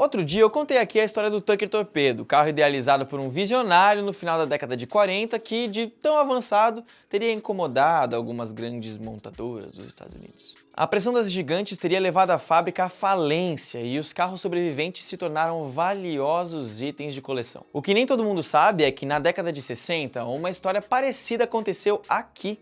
Outro dia eu contei aqui a história do Tucker Torpedo, carro idealizado por um visionário no final da década de 40 que, de tão avançado, teria incomodado algumas grandes montadoras dos Estados Unidos. A pressão das gigantes teria levado a fábrica à falência e os carros sobreviventes se tornaram valiosos itens de coleção. O que nem todo mundo sabe é que na década de 60, uma história parecida aconteceu aqui,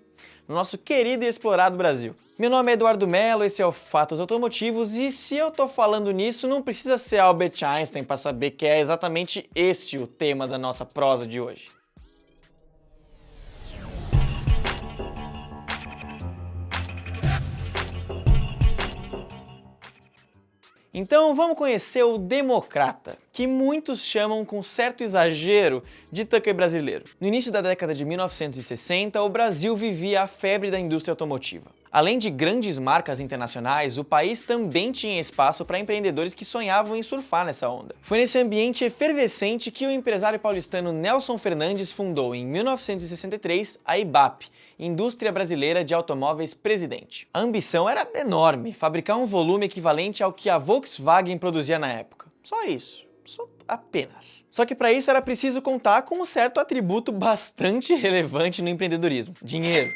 no nosso querido e explorado Brasil. Meu nome é Eduardo Mello, esse é o Fatos Automotivos, e se eu tô falando nisso, não precisa ser Albert Einstein para saber que é exatamente esse o tema da nossa prosa de hoje. Então vamos conhecer o Democrata, que muitos chamam com certo exagero de Tucker brasileiro. No início da década de 1960, o Brasil vivia a febre da indústria automotiva. Além de grandes marcas internacionais, o país também tinha espaço para empreendedores que sonhavam em surfar nessa onda. Foi nesse ambiente efervescente que o empresário paulistano Nelson Fernandes fundou em 1963 a IBAP, Indústria Brasileira de Automóveis Presidente. A ambição era enorme, fabricar um volume equivalente ao que a Volkswagen produzia na época. Só isso. Apenas. Só que para isso era preciso contar com um certo atributo bastante relevante no empreendedorismo: dinheiro.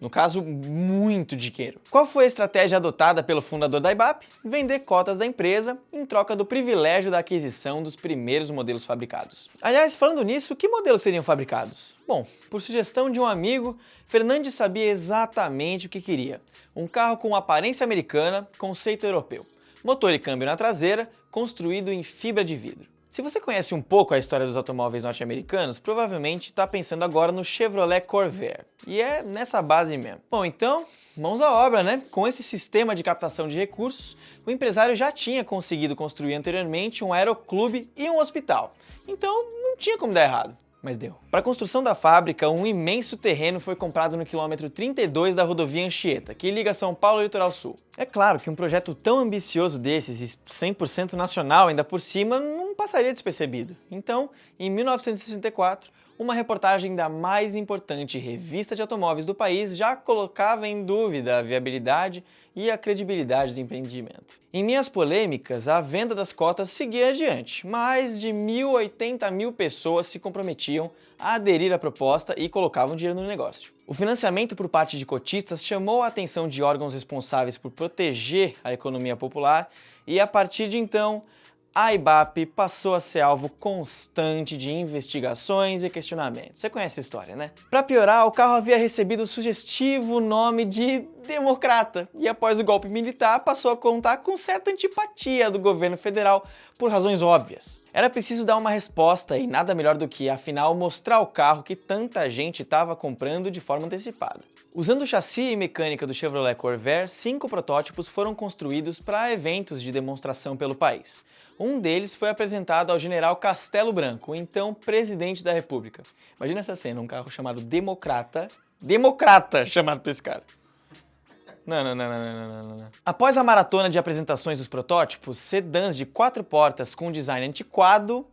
No caso, muito dinheiro. Qual foi a estratégia adotada pelo fundador da IBAP? Vender cotas da empresa em troca do privilégio da aquisição dos primeiros modelos fabricados. Aliás, falando nisso, que modelos seriam fabricados? Bom, por sugestão de um amigo, Fernandes sabia exatamente o que queria. Um carro com aparência americana, conceito europeu. Motor e câmbio na traseira, construído em fibra de vidro. Se você conhece um pouco a história dos automóveis norte-americanos, provavelmente está pensando agora no Chevrolet Corvair. E é nessa base mesmo. Bom, então, mãos à obra, né? Com esse sistema de captação de recursos, o empresário já tinha conseguido construir anteriormente um aeroclube e um hospital. Então, não tinha como dar errado. Mas deu. Para a construção da fábrica, um imenso terreno foi comprado no quilômetro 32 da rodovia Anchieta, que liga São Paulo ao Litoral Sul. É claro que um projeto tão ambicioso desses, e 100% nacional ainda por cima, não passaria despercebido. Então, em 1964, uma reportagem da mais importante revista de automóveis do país já colocava em dúvida a viabilidade e a credibilidade do empreendimento. Em meio polêmicas, a venda das cotas seguia adiante. Mais de 1.080.000 pessoas se comprometiam a aderir à proposta e colocavam dinheiro no negócio. O financiamento por parte de cotistas chamou a atenção de órgãos responsáveis por proteger a economia popular e, a partir de então, a IBAP passou a ser alvo constante de investigações e questionamentos. Você conhece a história, né? Para piorar, o carro havia recebido o sugestivo nome de Democrata e após o golpe militar passou a contar com certa antipatia do governo federal por razões óbvias. Era preciso dar uma resposta e nada melhor do que, afinal, mostrar o carro que tanta gente estava comprando de forma antecipada. Usando o chassi e mecânica do Chevrolet Corvair, 5 protótipos foram construídos para eventos de demonstração pelo país. Um deles foi apresentado ao general Castelo Branco, o então presidente da República. Imagina essa cena, um carro chamado Democrata chamado pra esse cara. Não. Após a maratona de apresentações dos protótipos, sedãs de 4 portas com design antiquado,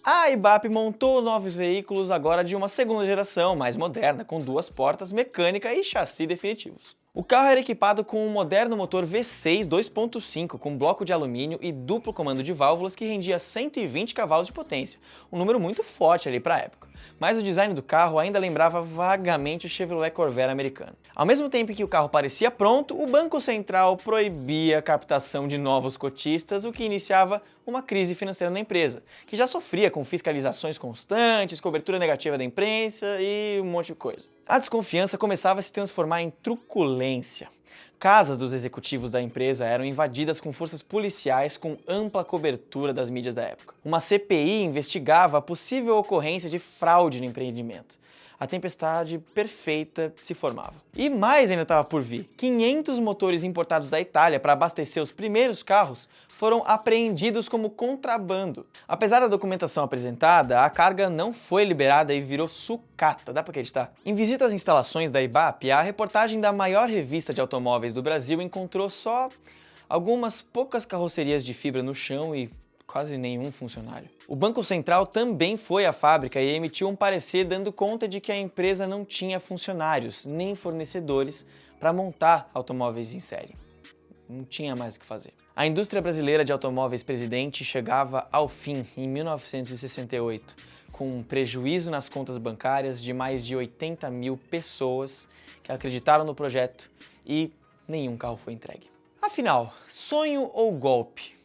a IBAP montou novos veículos agora de uma segunda geração, mais moderna, com 2 portas, mecânica e chassi definitivos. O carro era equipado com um moderno motor V6 2.5 com bloco de alumínio e duplo comando de válvulas que rendia 120 cavalos de potência, um número muito forte ali para a época. Mas o design do carro ainda lembrava vagamente o Chevrolet Corvair americano. Ao mesmo tempo que o carro parecia pronto, o Banco Central proibia a captação de novos cotistas, o que iniciava uma crise financeira na empresa, que já sofria com fiscalizações constantes, cobertura negativa da imprensa e um monte de coisa. A desconfiança começava a se transformar em truculência. Casas dos executivos da empresa eram invadidas com forças policiais com ampla cobertura das mídias da época. Uma CPI investigava a possível ocorrência de fraude no empreendimento. A tempestade perfeita se formava. E mais ainda estava por vir. 500 motores importados da Itália para abastecer os primeiros carros foram apreendidos como contrabando. Apesar da documentação apresentada, a carga não foi liberada e virou sucata, dá para acreditar? Em visita às instalações da IBAP, a reportagem da maior revista de automóveis do Brasil encontrou só algumas poucas carrocerias de fibra no chão e quase nenhum funcionário. O Banco Central também foi à fábrica e emitiu um parecer dando conta de que a empresa não tinha funcionários nem fornecedores para montar automóveis em série. Não tinha mais o que fazer. A indústria brasileira de automóveis Presidente chegava ao fim em 1968, com um prejuízo nas contas bancárias de mais de 80 mil pessoas que acreditaram no projeto e nenhum carro foi entregue. Afinal, sonho ou golpe?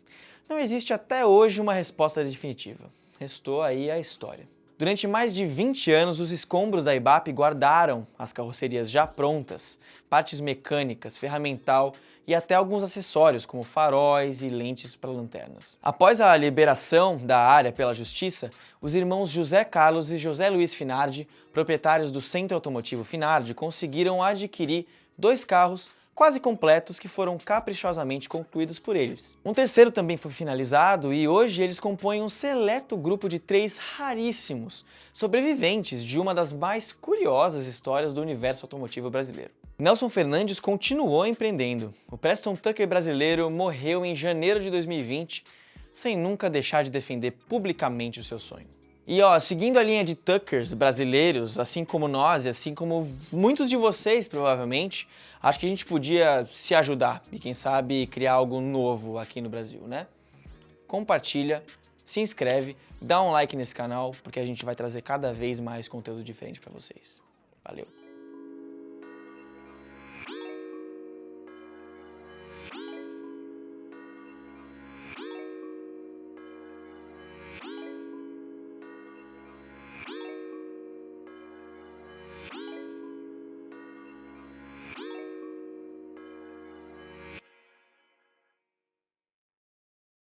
Não existe até hoje uma resposta definitiva. Restou aí a história. Durante mais de 20 anos, os escombros da Ibap guardaram as carrocerias já prontas, partes mecânicas, ferramental e até alguns acessórios, como faróis e lentes para lanternas. Após a liberação da área pela Justiça, os irmãos José Carlos e José Luiz Finardi, proprietários do Centro Automotivo Finardi, conseguiram adquirir 2 carros quase completos que foram caprichosamente concluídos por eles. Um terceiro também foi finalizado e hoje eles compõem um seleto grupo de 3 raríssimos sobreviventes de uma das mais curiosas histórias do universo automotivo brasileiro. Nelson Fernandes continuou empreendendo. O Preston Tucker brasileiro morreu em janeiro de 2020, sem nunca deixar de defender publicamente o seu sonho. E seguindo a linha de Tuckers brasileiros, assim como nós e assim como muitos de vocês provavelmente, acho que a gente podia se ajudar e quem sabe criar algo novo aqui no Brasil, né? Compartilha, se inscreve, dá um like nesse canal, porque a gente vai trazer cada vez mais conteúdo diferente para vocês. Valeu!